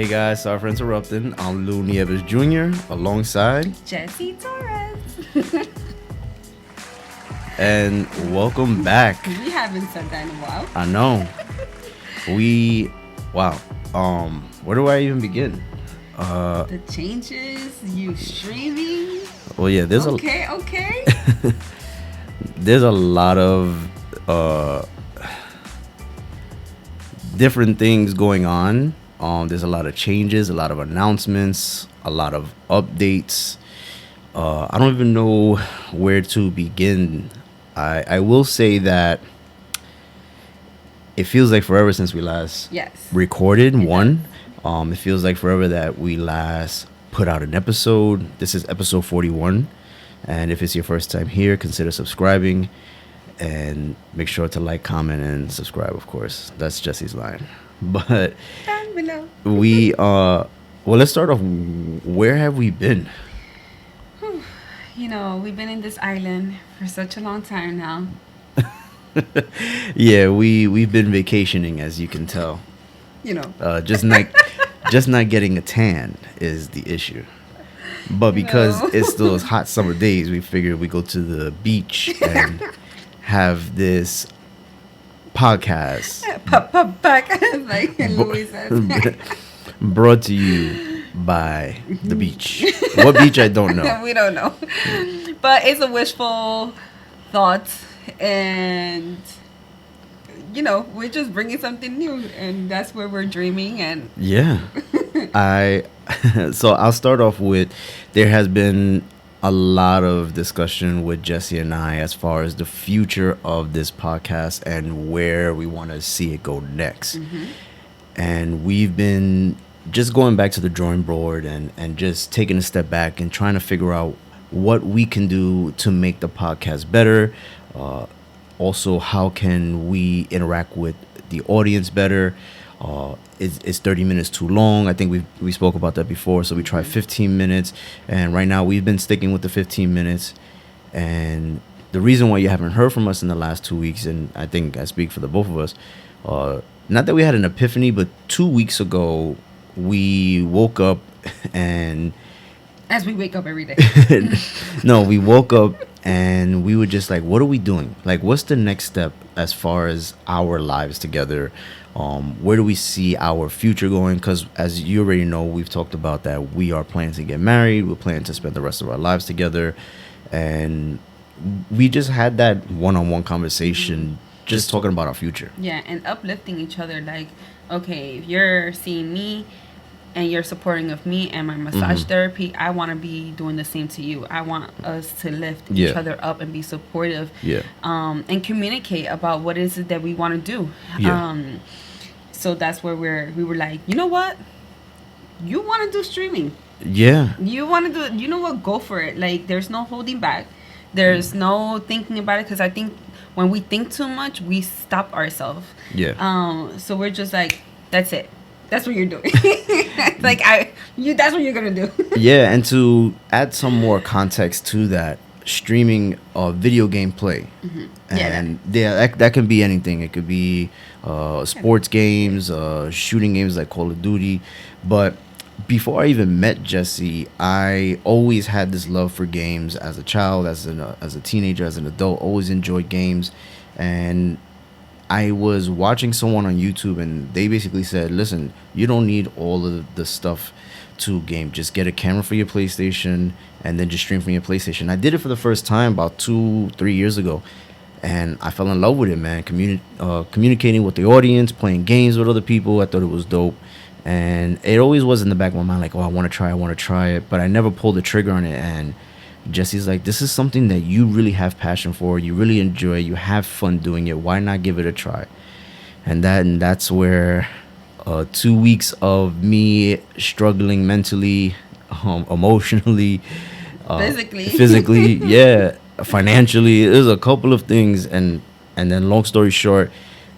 Hey guys, sorry for interrupting. I'm Lou Nieves Jr. alongside, Jesse Torres. and welcome back. We haven't said that in a while. I know wow. Where do I even begin? The changes, you streaming. Well, yeah, Okay. there's a lot of different things going on. There's a lot of changes, a lot of announcements, a lot of updates. I don't even know where to begin. I will say that it feels like forever since we last Yes. recorded one. It feels like forever that we last put out an episode. This is episode 41. And if it's your first time here, consider subscribing and make sure to like, comment, and subscribe, of course. That's Jesse's line. But Down below. well, let's start off. Where have we been? You know, we've been in this island for such a long time now. Yeah, we've been vacationing, as you can tell. You know. Just not getting a tan is the issue. But because No. it's those hot summer days, we figured we go to the beach and have this podcast Pop back, like Louis says. brought to you by the beach. What beach, I don't know. We don't know. But it's a wishful thought. And, you know, we're just bringing something new. And that's where we're dreaming. And Yeah. So I'll start off with, there has been a lot of discussion with Jesse and I as far as the future of this podcast and where we want to see it go next. And we've been just going back to the drawing board and just taking a step back and trying to figure out what we can do to make the podcast better. Also, how can we interact with the audience better? Is 30 minutes too long? I think we spoke about that before, so we tried 15 minutes, and right now we've been sticking with the 15 minutes. And the reason why you haven't heard from us in the last 2 weeks, and I think I speak for the both of us, not that we had an epiphany, but 2 weeks ago we woke up and as we wake up every day. no, we woke up and we were just like, what are we doing? Like, what's the next step as far as our lives together? Where do we see our future going? Because as you already know, we've talked about that we are planning to get married. We're planning to spend the rest of our lives together. And we just had that one-on-one conversation, just talking about our future. Yeah, and uplifting each other. Like, okay, if you're seeing me and you're supporting of me and my massage therapy, I want to be doing the same to you. I want us to lift each other up and be supportive. Yeah. And communicate about what is it that we want to do. Yeah. So that's where we were like, you know what? You want to do streaming. Yeah. You want to do, you know what? Go for it. Like, there's no holding back. There's no thinking about it, because I think when we think too much, we stop ourselves. Yeah. So we're just like, that's it. That's what you're doing. Like, that's what you're gonna do. Yeah, and to add some more context to that, streaming video game play, and that can be anything. It could be sports games, shooting games like Call of Duty. But before I even met Jesse, I always had this love for games as a child, as a teenager, as an adult. Always enjoyed games, and I was watching someone on YouTube, and they basically said, listen, you don't need all of the stuff to game. Just get a camera for your PlayStation and then just stream from your PlayStation. I did it for the first time about 2-3 years ago, and I fell in love with it, man. Communicating with the audience, playing games with other people, I thought it was dope. And it always was in the back of my mind, like, oh, I want to try it, but I never pulled the trigger on it. And Jesse's like, this is something that you really have passion for, you really enjoy, you have fun doing it, why not give it a try? And that's where 2 weeks of me struggling mentally, emotionally, physically, yeah, financially, there's a couple of things, and then long story short,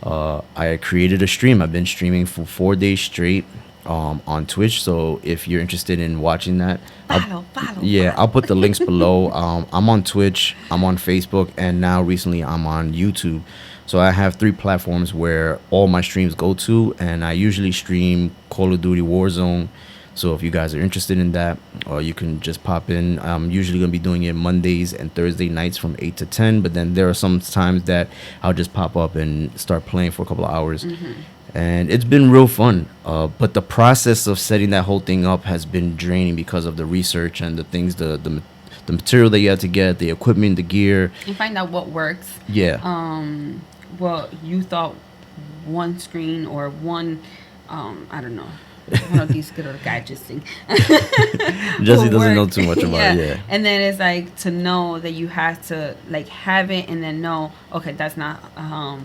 I created a stream. I've been streaming for 4 days straight on Twitch. So if you're interested in watching that, I'll put the links below. I'm on Twitch, I'm on Facebook, and now recently I'm on YouTube. So I have 3 platforms where all my streams go to, and I usually stream Call of Duty Warzone. So if you guys are interested in that, or you can just pop in. I'm usually gonna be doing it Mondays and Thursday nights from 8 to 10. But then there are some times that I'll just pop up and start playing for a couple of hours, and it's been real fun. But the process of setting that whole thing up has been draining because of the research and the things, the material that you have to get, the equipment, the gear. And find out what works. Yeah. Well, you thought one screen or one, I don't know, one of these good old gadgets thing. Jesse doesn't know too much about it. Yeah. And then it's like to know that you have to like have it and then know, okay, that's not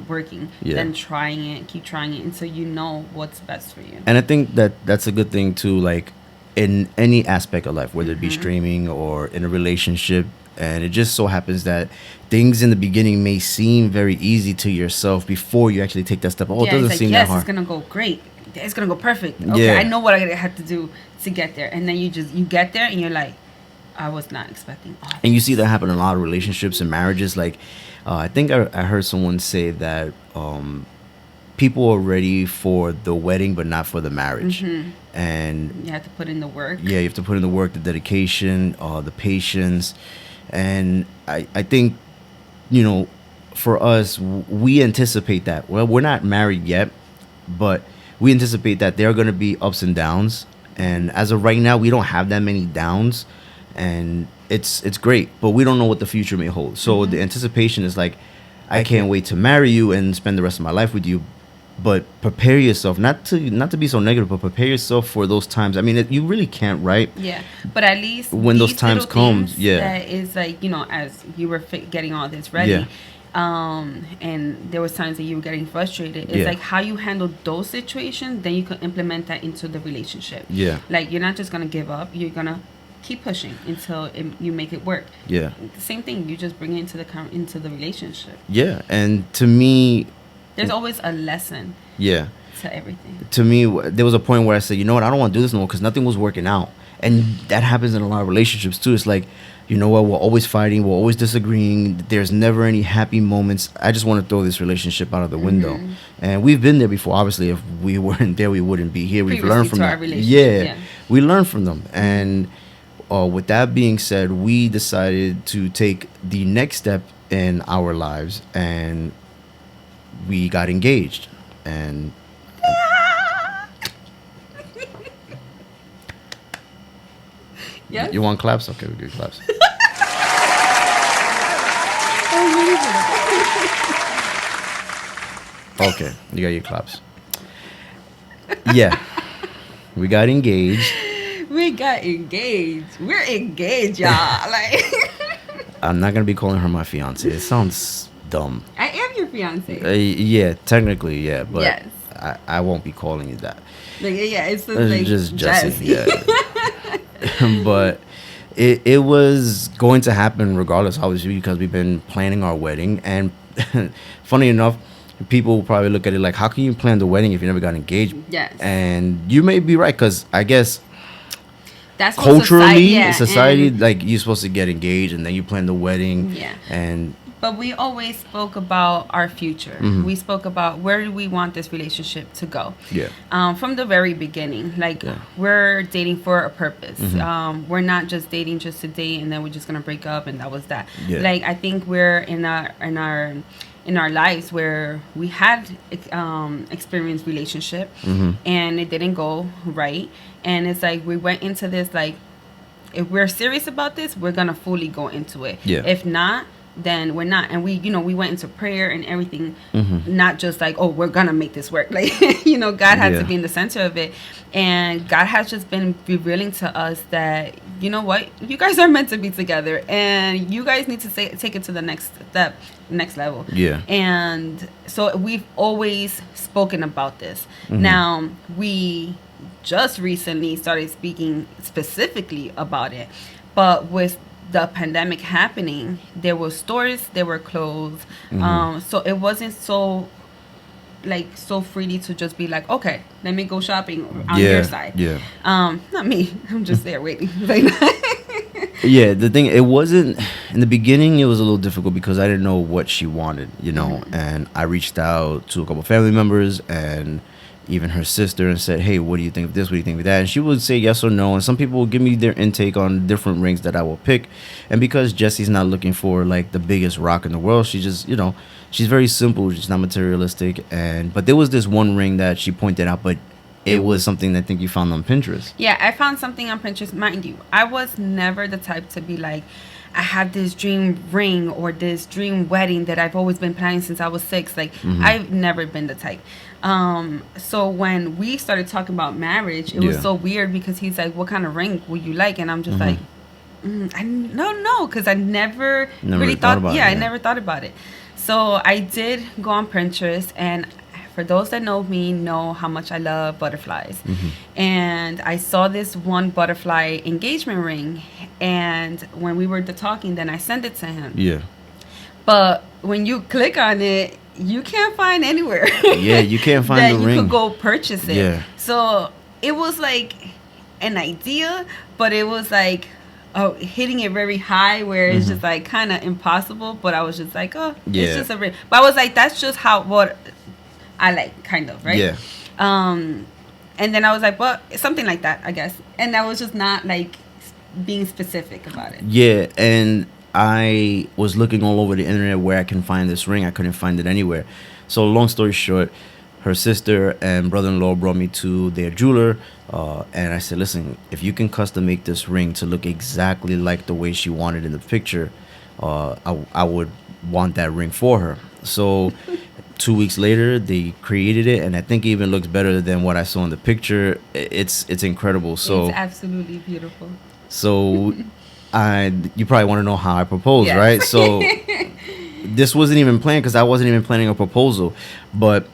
working. Yeah. Then trying it, keep trying it until you know what's best for you. And I think that that's a good thing too, like in any aspect of life, whether it be streaming or in a relationship. And it just so happens that things in the beginning may seem very easy to yourself before you actually take that step. Oh, it doesn't seem that hard. It's gonna go great. It's gonna go perfect. Okay, I know what I have to do to get there. And then you get there and you're like, I was not expecting all And you see that happen in a lot of relationships and marriages. Like, I think I heard someone say that people are ready for the wedding, but not for the marriage. And you have to put in the work. Yeah, you have to put in the work, the dedication, the patience. And I think, you know, for us, we anticipate that. Well, we're not married yet, but we anticipate that there are going to be ups and downs. And as of right now, we don't have that many downs. And it's great, but we don't know what the future may hold. So the anticipation is like, I can't wait to marry you and spend the rest of my life with you. But prepare yourself, not to be so negative, but prepare yourself for those times. I mean, you really can't, right? Yeah, but at least when those times comes, that is like, you know, as you were getting all this ready, and there was times that you were getting frustrated. It's like how you handle those situations, then you can implement that into the relationship. Yeah, like you're not just gonna give up; you're gonna keep pushing until you make it work. Yeah, the same thing. You just bring it into the relationship. Yeah, and to me, there's always a lesson. Yeah. To everything. To me, there was a point where I said, you know what, I don't want to do this no more because nothing was working out. And that happens in a lot of relationships too. It's like, you know what, we're always fighting, we're always disagreeing. There's never any happy moments. I just want to throw this relationship out of the window. And we've been there before. Obviously, if we weren't there, we wouldn't be here. We've learned from them. Yeah, we learned from them. And with that being said, we decided to take the next step in our lives, and we got engaged. And yes? You want claps? Okay, we do claps. Okay, you got your claps. Yeah, we got engaged. We got engaged. We're engaged, y'all. Like, I'm not gonna be calling her my fiance. It sounds dumb. I am your fiance. Yeah, technically, yeah, but yes. I won't be calling you that. Like, yeah, it's like just Jesse. Yeah. But it was going to happen regardless, obviously, because we've been planning our wedding. And funny enough, people will probably look at it like, how can you plan the wedding if you never got engaged? Yes. And you may be right, because I guess that's culturally, society, like, you're supposed to get engaged and then you plan the wedding. Yeah. But we always spoke about our future. We spoke about where do we want this relationship to go. Yeah. From the very beginning, like, we're dating for a purpose. We're not just dating just to date and then we're just gonna break up and that was that. Yeah. Like, I think we're in our lives where we had experienced relationship and it didn't go right, and it's like we went into this like, if we're serious about this, we're gonna fully go into it. Yeah. If not, then we're not. And we went into prayer and everything, not just like, oh, we're gonna make this work. Like, God had to be in the center of it, and God has just been revealing to us that, you know what, you guys are meant to be together, and you guys need to take it to the next step, next level. Yeah. And so we've always spoken about this. Now we just recently started speaking specifically about it, but with the pandemic happening, there were stores, there were closed, so it wasn't so freely to just be like, okay, let me go shopping on your side. Not me. I'm just there waiting. Yeah, the thing, it wasn't in the beginning, it was a little difficult because I didn't know what she wanted, and I reached out to a couple family members and even her sister and said, hey, what do you think of this? What do you think of that? And she would say yes or no. And some people will give me their intake on different rings that I will pick. And because Jessie's not looking for like the biggest rock in the world, she just, she's very simple. She's not materialistic. But there was this one ring that she pointed out, but it was something that I think you found on Pinterest. Yeah, I found something on Pinterest. Mind you, I was never the type to be like, I have this dream ring or this dream wedding that I've always been planning since I was 6. Like, I've never been the type. So when we started talking about marriage, it was so weird because he's like, what kind of ring would you like? And I'm just like, I don't know, because I never really thought about it. I never thought about it. So I did go on Pinterest, and for those that know me, know how much I love butterflies. And I saw this one butterfly engagement ring, and when we were talking, then I sent it to him. Yeah. But when you click on it, you can't find anywhere. Yeah, you can't find that the you ring. could go purchase it. Yeah. So it was like an idea, but it was like hitting it very high where it's just like kind of impossible. But I was just like, it's just a ring. But I was like, that's just what I like, kind of, right? Yeah. And then I was like, well, something like that, I guess. And I was just not like being specific about it. Yeah, and I was looking all over the internet where I can find this ring. I couldn't find it anywhere. So long story short, her sister and brother-in-law brought me to their jeweler, and I said, listen, if you can custom make this ring to look exactly like the way she wanted in the picture, I would want that ring for her. So 2 weeks later, they created it, and I think it even looks better than what I saw in the picture. It's incredible. So it's absolutely beautiful. So you probably want to know how I proposed, yes. Right? So this wasn't even planned because I wasn't even planning a proposal. But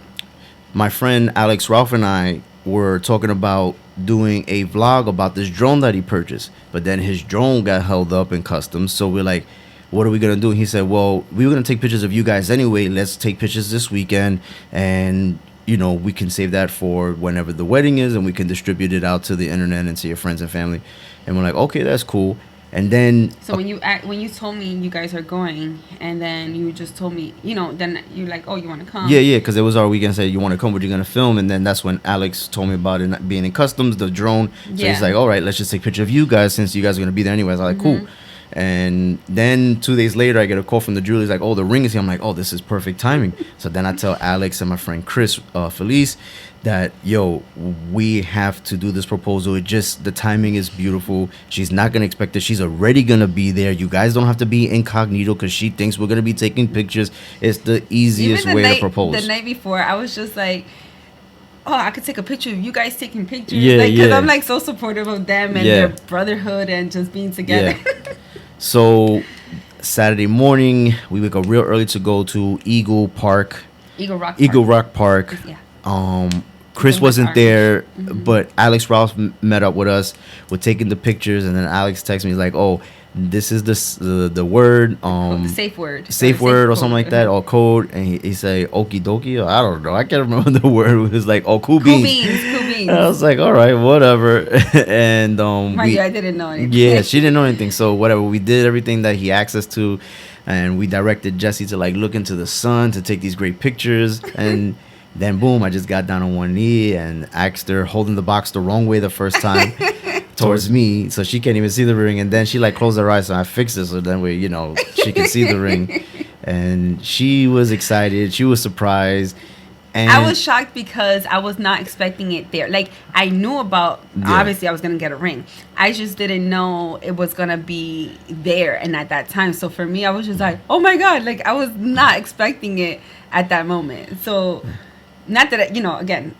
my friend Alex Ralph and I were talking about doing a vlog about this drone that he purchased. But then his drone got held up in customs. So we're like, what are we going to do? And he said, well, we were going to take pictures of you guys anyway. Let's take pictures this weekend. And, we can save that for whenever the wedding is. And we can distribute it out to the internet and to your friends and family. And we're like, okay, that's cool. And then so when you told me you guys are going, and then you just told me, then you're like, oh, you want to come? Yeah, because it was our weekend. Said you want to come, but you're gonna film. And then that's when Alex told me about it being in customs, the drone. So he's like, all right, let's just take a picture of you guys since you guys are gonna be there anyways. I'm like, cool. And then 2 days later, I get a call from the jeweler. He's like, oh, the ring is here. I'm like, oh, this is perfect timing. So then I tell Alex and my friend Chris Felice that, we have to do this proposal. The timing is beautiful. She's not going to expect it. She's already going to be there. You guys don't have to be incognito because she thinks we're going to be taking pictures. It's the easiest way to propose. The night before, I was just like, oh, I could take a picture of you guys taking pictures. Because I'm like so supportive of them and their brotherhood and just being together. Yeah. So Saturday morning, we wake up real early to go to Eagle Rock Park. Yeah. Chris wasn't there, but Alex Rouse met up with us. We're taking the pictures, and then Alex texts me, he's like, oh, this is the word, safe word or something like that, or code. And he said okie dokie, or I don't know, I can't remember the word. It was like, oh, cool beans. And I was like, all right, whatever. And I didn't know anything. Yeah, she didn't know anything. So whatever, we did everything that he asked us to, and we directed Jessie to like look into the sun to take these great pictures. And then boom, I just got down on one knee and asked her, holding the box the wrong way the first time towards me, so she can't even see the ring. And then she like closed her eyes, so I fixed it so then she can see the ring. And she was excited. She was surprised. And I was shocked because I was not expecting it there. Like, I knew about, obviously I was going to get a ring. I just didn't know it was going to be there and at that time. So for me, I was just like, oh my God. Like, I was not expecting it at that moment. So not that,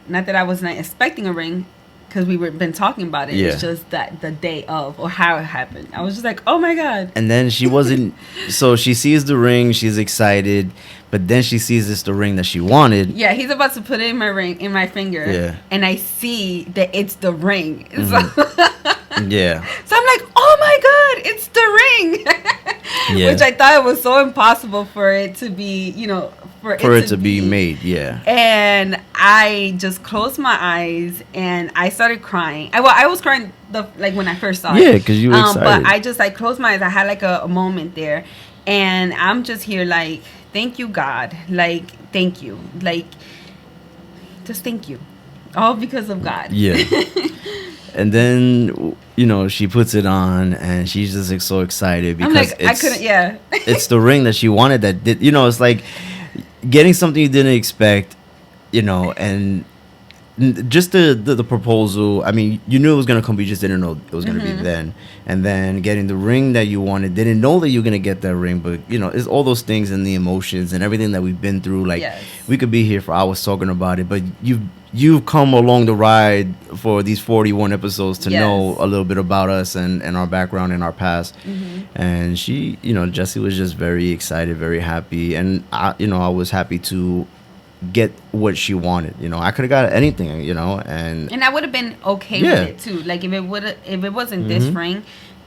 not that I was not expecting a ring, because been talking about it. Yeah. It's just that the day of, or how it happened. I was just like, oh my God. And then she wasn't, so she sees the ring, she's excited, but then she sees it's the ring that she wanted. Yeah, he's about to put it in my finger. Yeah. And I see that it's the ring. Mm-hmm. Yeah. So I'm like, oh my God, it's the ring. Yeah. Which I thought it was so impossible for it to be, for it to be made. Yeah. And I just closed my eyes and I started crying. I was crying like when I first saw it. Yeah, because you were excited. But I just like closed my eyes. I had like a moment there, and I'm just here like, thank you, God. Like, thank you. Like, just thank you. All because of God. Yeah. And then, she puts it on and she's just like so excited because I'm like, I couldn't, yeah. It's the ring that she wanted that did, it's like getting something you didn't expect, and just the proposal. I mean, you knew it was going to come, but you just didn't know it was going to be then. And then getting the ring that you wanted, didn't know that you were going to get that ring, but, it's all those things and the emotions and everything that we've been through. Like, we could be here for hours talking about it, but you've come along the ride for these 41 episodes to know a little bit about us and our background and our past. And she, Jessie was just very excited, very happy. And I was happy to get what she wanted. I could have got anything, and I would have been okay with it too. Like if it wasn't this ring,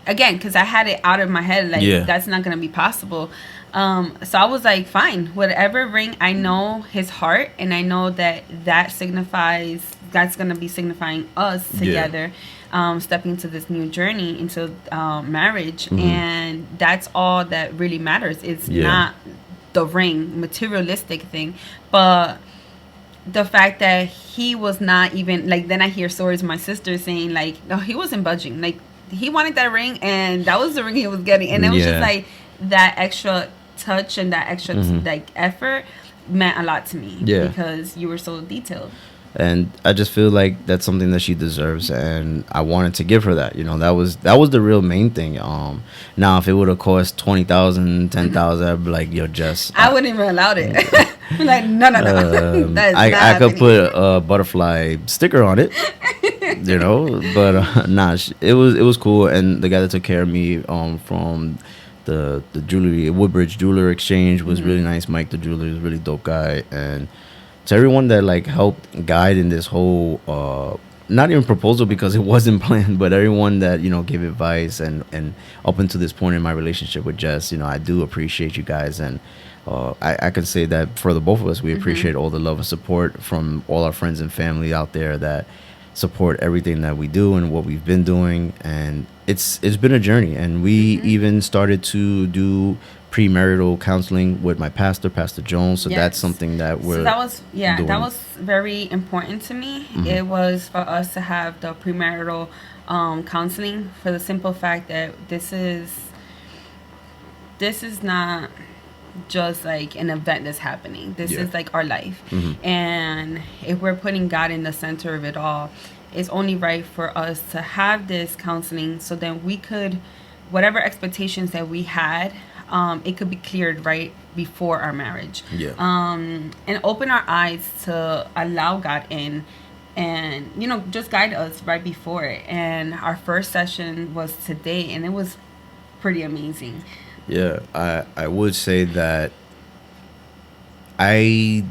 again, because I had it out of my head, like that's not gonna be possible. So I was like, fine, whatever ring. I know his heart, and I know that's gonna be signifying us together, stepping into this new journey, into marriage, and that's all that really matters. It's not the ring, materialistic thing, but the fact that he was not even like. Then I hear stories of my sister saying like, no, he wasn't budging. Like he wanted that ring, and that was the ring he was getting, and it was just like that extra touch and that extra like effort meant a lot to me because you were so detailed. And I just feel like that's something that she deserves, and I wanted to give her that. That was the real main thing. Now if it would have cost $20,000, $10,000, I'd be like, yo, Jess, I wouldn't even allowed it. Like no. I could put a butterfly sticker on it, but nah, it was cool. And the guy that took care of me from the jewelry, Woodbridge Jeweler Exchange, was really nice. Mike the jeweler is a really dope guy. And to everyone that like helped guide in this whole not even proposal, because it wasn't planned, but everyone that gave advice and up until this point in my relationship with Jess, I do appreciate you guys. And I can say that for the both of us, we appreciate all the love and support from all our friends and family out there that support everything that we do and what we've been doing. And it's been a journey, and we even started to do premarital counseling with my Pastor Jones. So that's something that we're that was doing. That was very important to me. It was for us to have the premarital counseling, for the simple fact that this is not just like an event that's happening. This is like our life. And if we're putting God in the center of it all, it's only right for us to have this counseling, so then we could, whatever expectations that we had, it could be cleared right before our marriage. And open our eyes to allow God in, and just guide us right before it. And our first session was today, and it was pretty amazing. I would say that I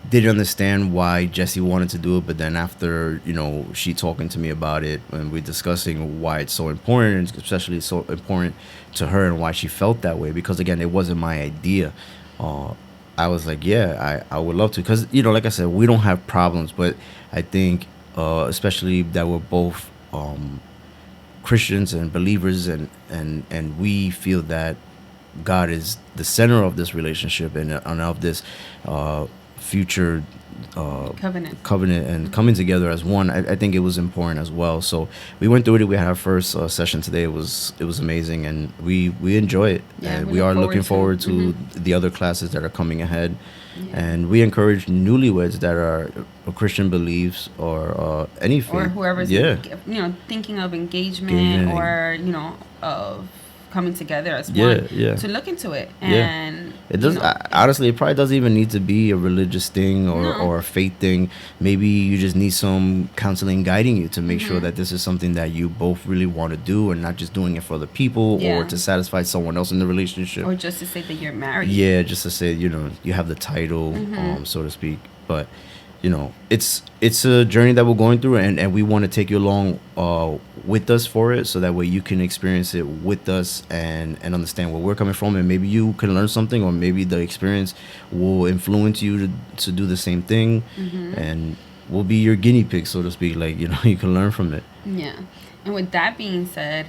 didn't understand why Jessie wanted to do it, but then after she talking to me about it and we're discussing why it's so important, and especially so important to her, and why she felt that way, because again, it wasn't my idea. I was like, I would love to, because like I said, we don't have problems, but I think especially that we're both Christians and believers, and we feel that God is the center of this relationship and of this future covenant and coming together as one. I think it was important as well. So we went through it. We had our first session today. It was amazing, and we enjoy it. And we are looking forward to the other classes that are coming ahead. And we encourage newlyweds that are Christian beliefs or any faith, or whoever's thinking of engagement or of coming together as one, to look into it. And it does honestly, it probably doesn't even need to be a religious thing or a faith thing. Maybe you just need some counseling guiding you to make sure that this is something that you both really want to do, and not just doing it for other people or to satisfy someone else in the relationship, or just to say that you're married. Just to say you have the title, so to speak. But it's a journey that we're going through, and we want to take you along with us for it, so that way you can experience it with us and understand where we're coming from, and maybe you can learn something, or maybe the experience will influence you to do the same thing, and we'll be your guinea pig, so to speak. Like, you can learn from it. Yeah. And with that being said,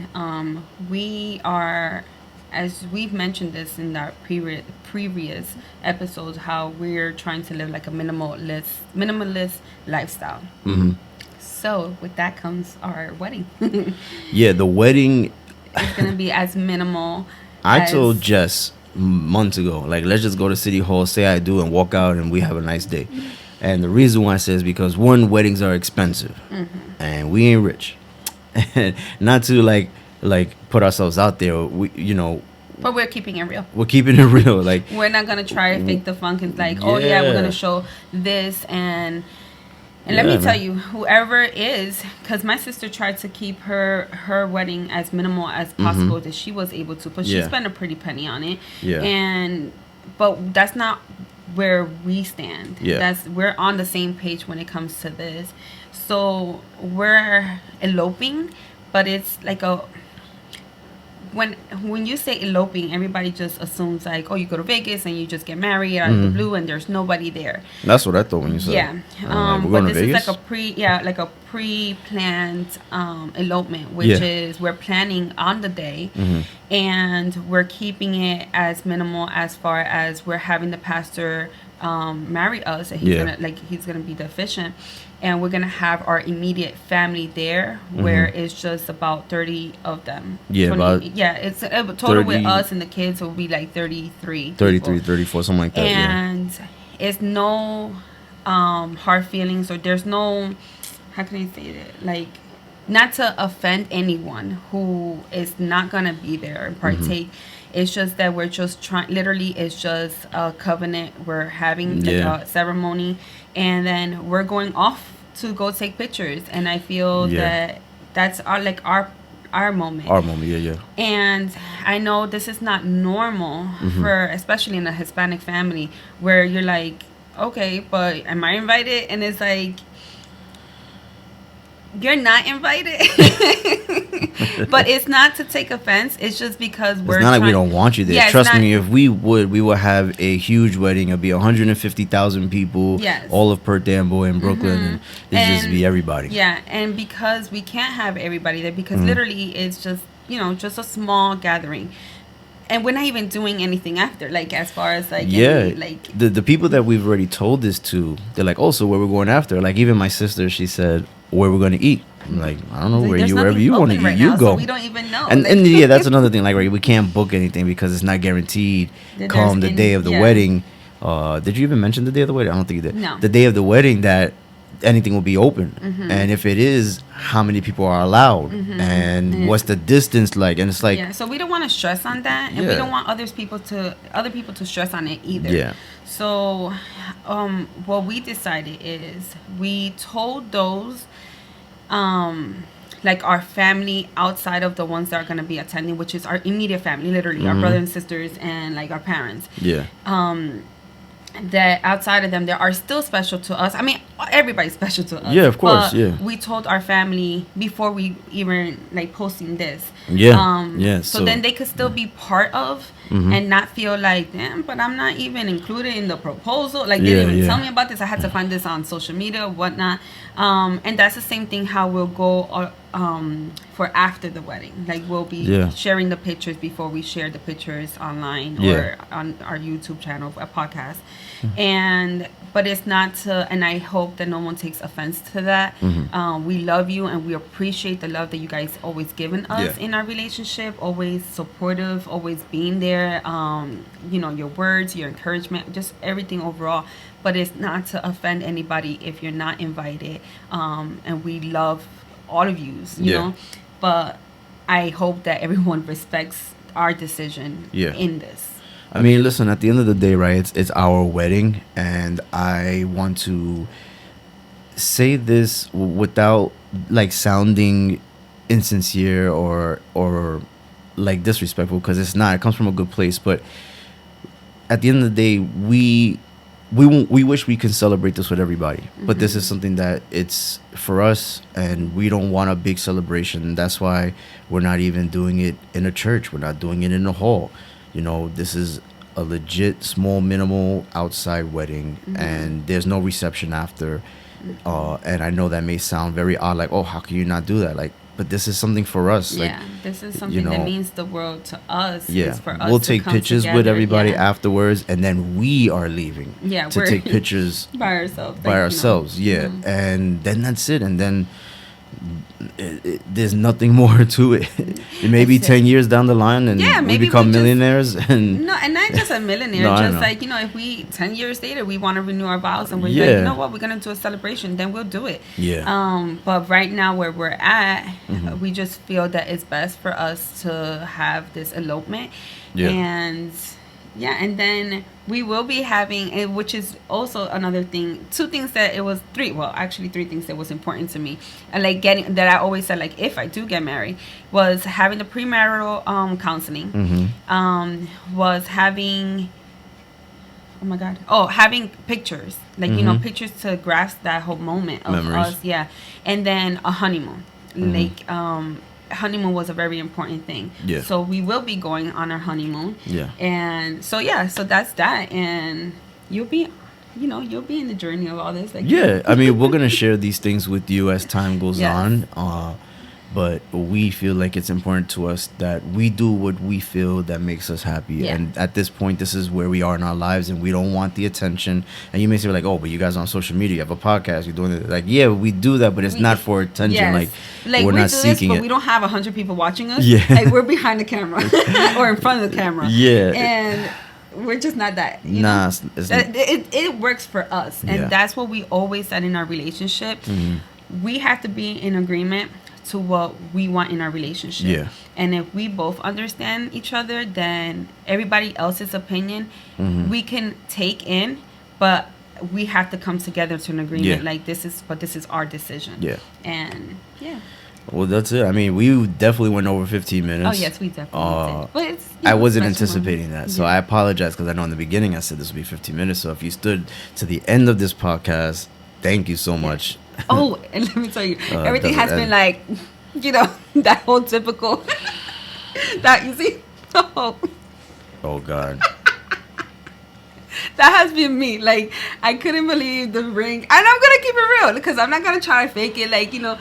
we are, as we've mentioned this in our previous episodes, how we're trying to live like a minimalist lifestyle. So with that comes our wedding. Yeah, the wedding. It's gonna be as minimal. I told Jess months ago, like, let's just go to City Hall, say I do, and walk out, and we have a nice day. And the reason why I say is because, one, weddings are expensive, and we ain't rich. Not to like put ourselves out there, But we're keeping it real. We're keeping it real. Like, we're not gonna try to fake the funk. It's like, oh yeah, we're gonna show this and let me tell you, whoever is, because my sister tried to keep her wedding as minimal as possible that she was able to, but she spent a pretty penny on it. But that's not where we stand. We're on the same page when it comes to this. So we're eloping, but it's like when you say eloping, everybody just assumes like, oh, you go to Vegas and you just get married out of the blue and there's nobody there. That's what I thought when you said. Yeah. But this is like a pre-planned elopement, which is we're planning on the day, and we're keeping it as minimal as far as we're having the pastor marry us, and he's gonna be the officiant, and we're gonna have our immediate family there, where it's just about 30 of them. It's total 30, with us and the kids will be like 33 34, something like that. And it's no hard feelings, or there's no, how can I say it, like, not to offend anyone who is not gonna be there and partake. It's just that we're just trying, literally, it's just a covenant. We're having a ceremony, and then we're going off to go take pictures. And I feel that that's our moment. Our moment, And I know this is not normal for, especially in a Hispanic family, where you're like, okay, but am I invited? And it's like, you're not invited. But it's not to take offense. It's just because it's not like we don't want you there. Yeah, trust me, if we would have a huge wedding. It'd be 150,000 people. Yes. All of Perth Amboy and Brooklyn, and just be everybody. Yeah, and because we can't have everybody there, because literally it's just just a small gathering. And we're not even doing anything after, like, as far as like the people that we've already told this to, they're like, oh, so where we're going after? Like, even my sister, she said, where we're going to eat. I'm like, I don't know, wherever you want to eat, right you now, go. So we don't even know. And that's another thing. Like, we can't book anything because it's not guaranteed. Come the day of the wedding. Did you even mention the day of the wedding? I don't think you did. No. The day of the wedding, that anything will be open, and if it is, how many people are allowed, and what's the distance like, and it's like, so we don't want to stress on that, and we don't want other people to stress on it either. So what we decided is, we told those like our family outside of the ones that are going to be attending, which is our immediate family, literally our brothers and sisters and like our parents, that outside of them, they are still special to us. I mean, everybody's special to us. Yeah, of course. But we told our family before we even like posting this. So then they could still be part of and not feel like, damn, but I'm not even included in the proposal. Like, they didn't even tell me about this. I had to find this on social media, whatnot. And that's the same thing how we'll go for after the wedding. Like, we'll be sharing the pictures before we share the pictures online or on our YouTube channel, a podcast. But it's not to, and I hope that no one takes offense to that. We love you, and we appreciate the love that you guys always given us in our relationship, always supportive, always being there, your words, your encouragement, just everything overall. But it's not to offend anybody if you're not invited, and we love all of you know, but I hope that everyone respects our decision in this. I mean, listen, at the end of the day, right, it's our wedding, and I want to say this without like sounding insincere or like disrespectful, because it's not. It comes from a good place, but at the end of the day, we we wish we can celebrate this with everybody, but this is something that it's for us, and we don't want a big celebration. That's why we're not even doing it in a church. We're not doing it in a hall. You know, this is a legit small minimal outside wedding, and there's no reception after. And I know that may sound very odd, like, oh, how can you not do that? Like, but this is something for us. Yeah, like, this is something that means the world to us. Yeah, It's for us we'll to take come pictures together. with everybody afterwards, and then we are leaving. Yeah, to we're take pictures by ourselves. by ourselves. Yeah, and then that's it. And then there's nothing more to it. It may be 10 years down the line, and we become millionaires. And no, and not just a millionaire. Just like, you know, if we 10 years later we want to renew our vows, and we're like, you know what, we're gonna do a celebration, then we'll do it. Yeah. But right now where we're at, we just feel that it's best for us to have this elopement. Yeah. And then we will be having, which is also another thing, three things that was important to me. And like getting, that I always said, like, if I do get married, was having the premarital counseling, was having, having pictures, like, you know, pictures to grasp that whole moment of memories. us. Yeah. And then a honeymoon. Like, honeymoon was a very important thing. Yeah. So we will be going on our honeymoon. Yeah. And so so that's that, and you'll be in the journey of all this. Like, I mean, we're gonna share these things with you as time goes on. But we feel like it's important to us that we do what we feel that makes us happy. Yeah. And at this point, this is where we are in our lives, and we don't want the attention. And you may say, like, oh, but you guys are on social media, you have a podcast, you're doing it. Like, yeah, we do that, but it's not for attention. Yes. Like we're not seeking it. But we don't have 100 people watching us. Yeah. Like, we're behind the camera or in front of the camera. Yeah. And we're just not that. You know? It works for us. And that's what we always said in our relationship. We have to be in agreement to what we want in our relationship. Yeah. And if we both understand each other, then everybody else's opinion we can take in, but we have to come together to an agreement. Like, this is our decision. Yeah. And well, that's it. I mean, we definitely went over 15 minutes. Oh yes, we definitely did. But it's, I wasn't anticipating that, so I apologize, because I know in the beginning I said this would be 15 minutes. So if you stood to the end of this podcast, thank you so much. Oh, and let me tell you, everything has been like, you know, that whole typical, that, you see, oh God. That has been me. Like, I couldn't believe the ring. And I'm going to keep it real, because I'm not going to try to fake it. Like, you know,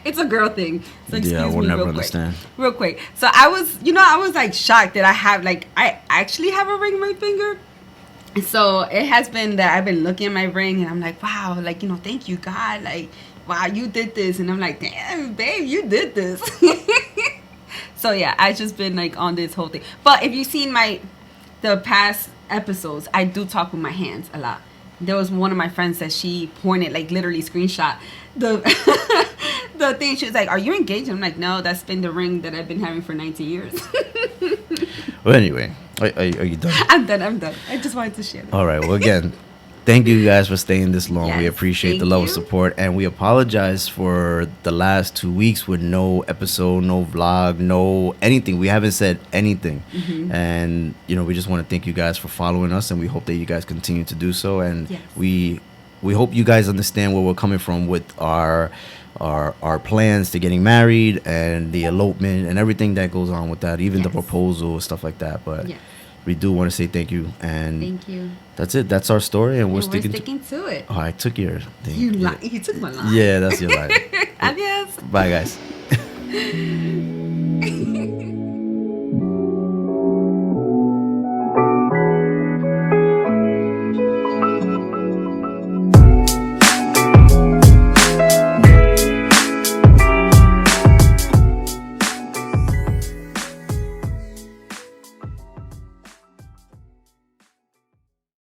it's a girl thing. So excuse I will me never understand. Real quick. So I was like shocked that I actually have a ring on my finger. So it has been that I've been looking at my ring, and I'm like, wow, like, you know, thank you, God. Like, wow, you did this. And I'm like, damn, babe, you did this. So yeah, I just been like on this whole thing. But if you've seen the past episodes, I do talk with my hands a lot. There was one of my friends that she pointed, like, literally screenshot the the thing. She was like, are you engaged? I'm like, no, that's been the ring that I've been having for 19 years. Well, anyway, are you done? I'm done. I just wanted to share that. All right. Well, again, thank you guys for staying this long. Yes, we appreciate the love and support, and we apologize for the last 2 weeks with no episode, no vlog, no anything. We haven't said anything. And, you know, we just want to thank you guys for following us, and we hope that you guys continue to do so. And we hope you guys understand where we're coming from with our plans to getting married and the elopement and everything that goes on with that, even the proposal, stuff like that. But we do want to say thank you, and thank you. That's it. That's our story, and we're sticking to it. Oh, I took your thing. You took my line. Yeah, that's your line. Adios. Bye, guys.